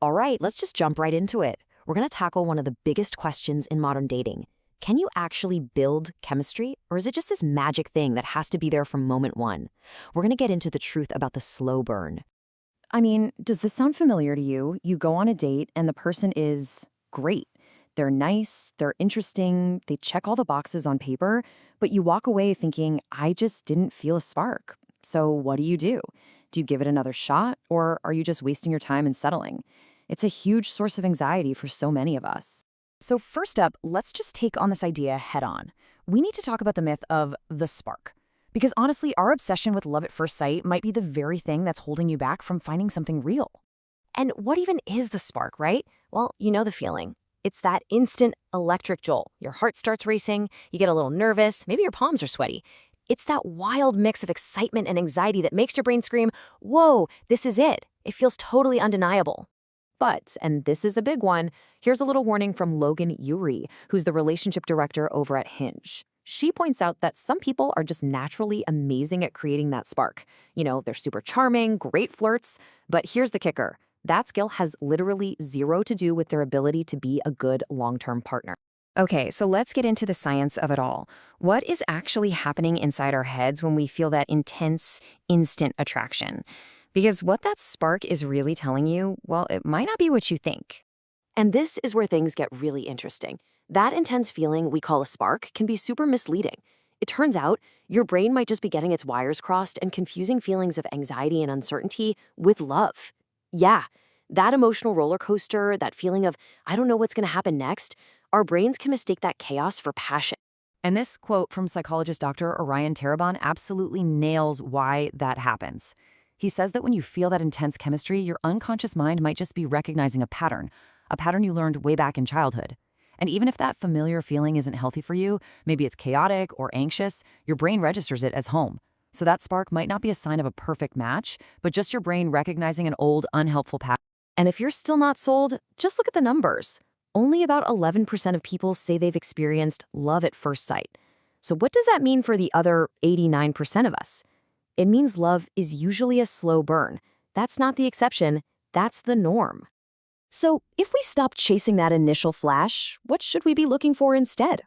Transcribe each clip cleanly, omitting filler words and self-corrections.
All right, let's just jump right into it. We're going to tackle one of the biggest questions in modern dating. Can you actually build chemistry, or is it just this magic thing that has to be there from moment one? We're going to get into the truth about the slow burn. I mean, does this sound familiar to you? You go on a date and the person is great. They're nice, they're interesting, they check all the boxes on paper, but you walk away thinking, I just didn't feel a spark. So what do? Do you give it another shot, or are you just wasting your time and settling? It's a huge source of anxiety for so many of us. So first up, let's just take on this idea head on. We need to talk about the myth of the spark. Because honestly, our obsession with love at first sight might be the very thing that's holding you back from finding something real. And what even is the spark, right? Well, you know the feeling. It's that instant electric jolt. Your heart starts racing, you get a little nervous, maybe your palms are sweaty. It's that wild mix of excitement and anxiety that makes your brain scream, whoa, this is it. It feels totally undeniable. But, and this is a big one, here's a little warning from Logan Uri, who's the relationship director over at Hinge. She points out that some people are just naturally amazing at creating that spark. You know, they're super charming, great flirts, but here's the kicker. That skill has literally zero to do with their ability to be a good long-term partner. Okay, so let's get into the science of it all. What is actually happening inside our heads when we feel that intense, instant attraction? Because what that spark is really telling you, well, it might not be what you think. And this is where things get really interesting. That intense feeling we call a spark can be super misleading. It turns out your brain might just be getting its wires crossed and confusing feelings of anxiety and uncertainty with love. Yeah, that emotional roller coaster, that feeling of, I don't know what's going to happen next, our brains can mistake that chaos for passion. And this quote from psychologist Dr. Orion Tarabon absolutely nails why that happens. He says that when you feel that intense chemistry, your unconscious mind might just be recognizing a pattern you learned way back in childhood. And even if that familiar feeling isn't healthy for you, maybe it's chaotic or anxious, your brain registers it as home. So that spark might not be a sign of a perfect match, but just your brain recognizing an old, unhelpful pattern. And if you're still not sold, just look at the numbers. Only about 11% of people say they've experienced love at first sight. So what does that mean for the other 89% of us? It means love is usually a slow burn. That's not the exception, that's the norm. So if we stop chasing that initial flash, what should we be looking for instead?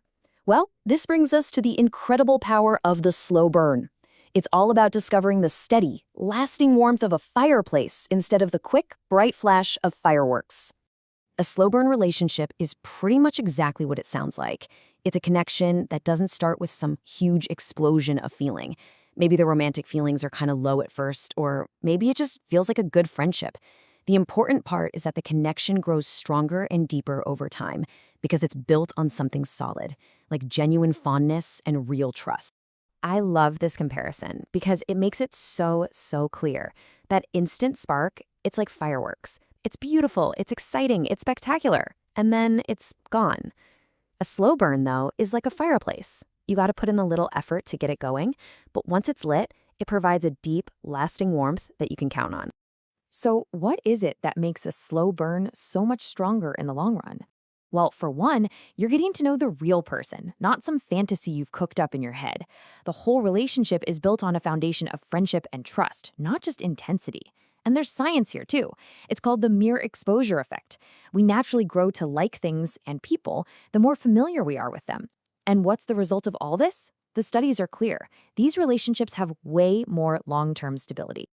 Well, this brings us to the incredible power of the slow burn. It's all about discovering the steady, lasting warmth of a fireplace instead of the quick, bright flash of fireworks. A slow burn relationship is pretty much exactly what it sounds like. It's a connection that doesn't start with some huge explosion of feeling. Maybe the romantic feelings are kind of low at first, or maybe it just feels like a good friendship. The important part is that the connection grows stronger and deeper over time because it's built on something solid, like genuine fondness and real trust. I love this comparison because it makes it so clear. That instant spark, it's like fireworks. It's beautiful, it's exciting, it's spectacular, and then it's gone. A slow burn, though, is like a fireplace. You got to put in a little effort to get it going, but once it's lit, it provides a deep, lasting warmth that you can count on. So what is it that makes a slow burn so much stronger in the long run? Well, for one, you're getting to know the real person, not some fantasy you've cooked up in your head. The whole relationship is built on a foundation of friendship and trust, not just intensity. And there's science here, too. It's called the mere exposure effect. We naturally grow to like things and people the more familiar we are with them. And what's the result of all this? The studies are clear. These relationships have way more long-term stability.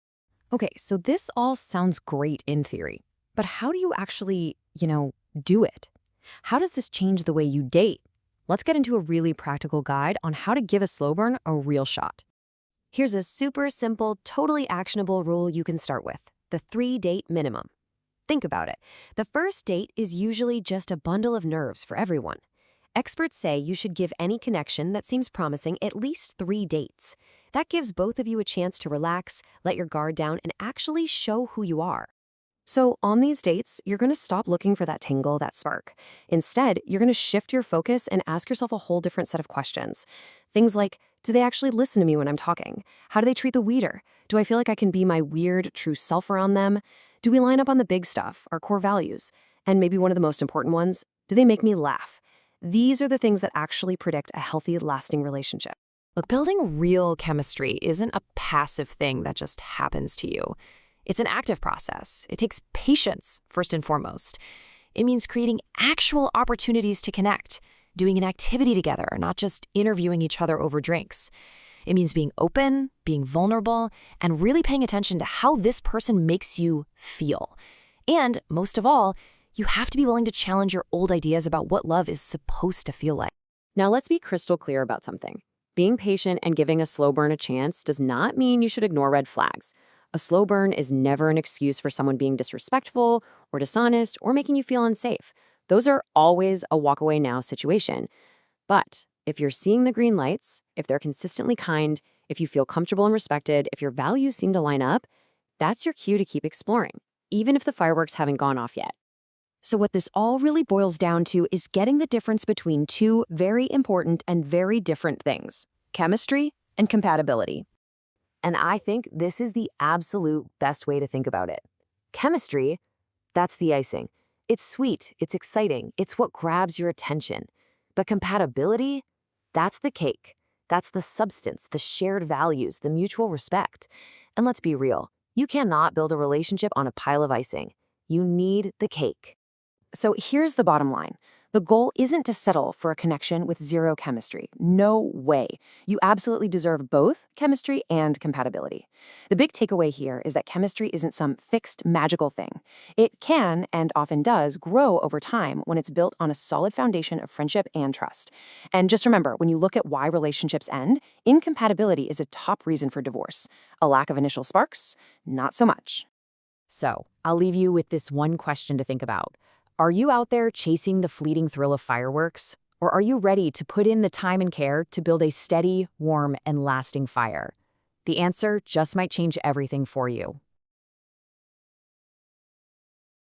Okay, so this all sounds great in theory, but how do you actually, do it? How does this change the way you date? Let's get into a really practical guide on how to give a slow burn a real shot. Here's a super simple, totally actionable rule you can start with, the 3-date minimum. Think about it. The first date is usually just a bundle of nerves for everyone. Experts say you should give any connection that seems promising at least 3 dates. That gives both of you a chance to relax, let your guard down, and actually show who you are. So on these dates, you're going to stop looking for that tingle, that spark. Instead, you're going to shift your focus and ask yourself a whole different set of questions. Things like, do they actually listen to me when I'm talking? How do they treat the waiter? Do I feel like I can be my weird, true self around them? Do we line up on the big stuff, our core values? And maybe one of the most important ones, do they make me laugh? These are the things that actually predict a healthy, lasting relationship. Look, building real chemistry isn't a passive thing that just happens to you. It's an active process. It takes patience, first and foremost. It means creating actual opportunities to connect, doing an activity together, not just interviewing each other over drinks. It means being open, being vulnerable, and really paying attention to how this person makes you feel. And most of all, you have to be willing to challenge your old ideas about what love is supposed to feel like. Now let's be crystal clear about something. Being patient and giving a slow burn a chance does not mean you should ignore red flags. A slow burn is never an excuse for someone being disrespectful or dishonest or making you feel unsafe. Those are always a walk away now situation. But if you're seeing the green lights, if they're consistently kind, if you feel comfortable and respected, if your values seem to line up, that's your cue to keep exploring, even if the fireworks haven't gone off yet. So what this all really boils down to is getting the difference between two very important and very different things: chemistry and compatibility. And I think this is the absolute best way to think about it. Chemistry, that's the icing. It's sweet, it's exciting, it's what grabs your attention. But compatibility, that's the cake. That's the substance, the shared values, the mutual respect. And let's be real, you cannot build a relationship on a pile of icing. You need the cake. So here's the bottom line. The goal isn't to settle for a connection with zero chemistry. No way. You absolutely deserve both chemistry and compatibility. The big takeaway here is that chemistry isn't some fixed magical thing. It can, and often does, grow over time when it's built on a solid foundation of friendship and trust. And just remember, when you look at why relationships end, incompatibility is a top reason for divorce. A lack of initial sparks? Not so much. So, I'll leave you with this one question to think about. Are you out there chasing the fleeting thrill of fireworks? Or are you ready to put in the time and care to build a steady, warm, and lasting fire? The answer just might change everything for you.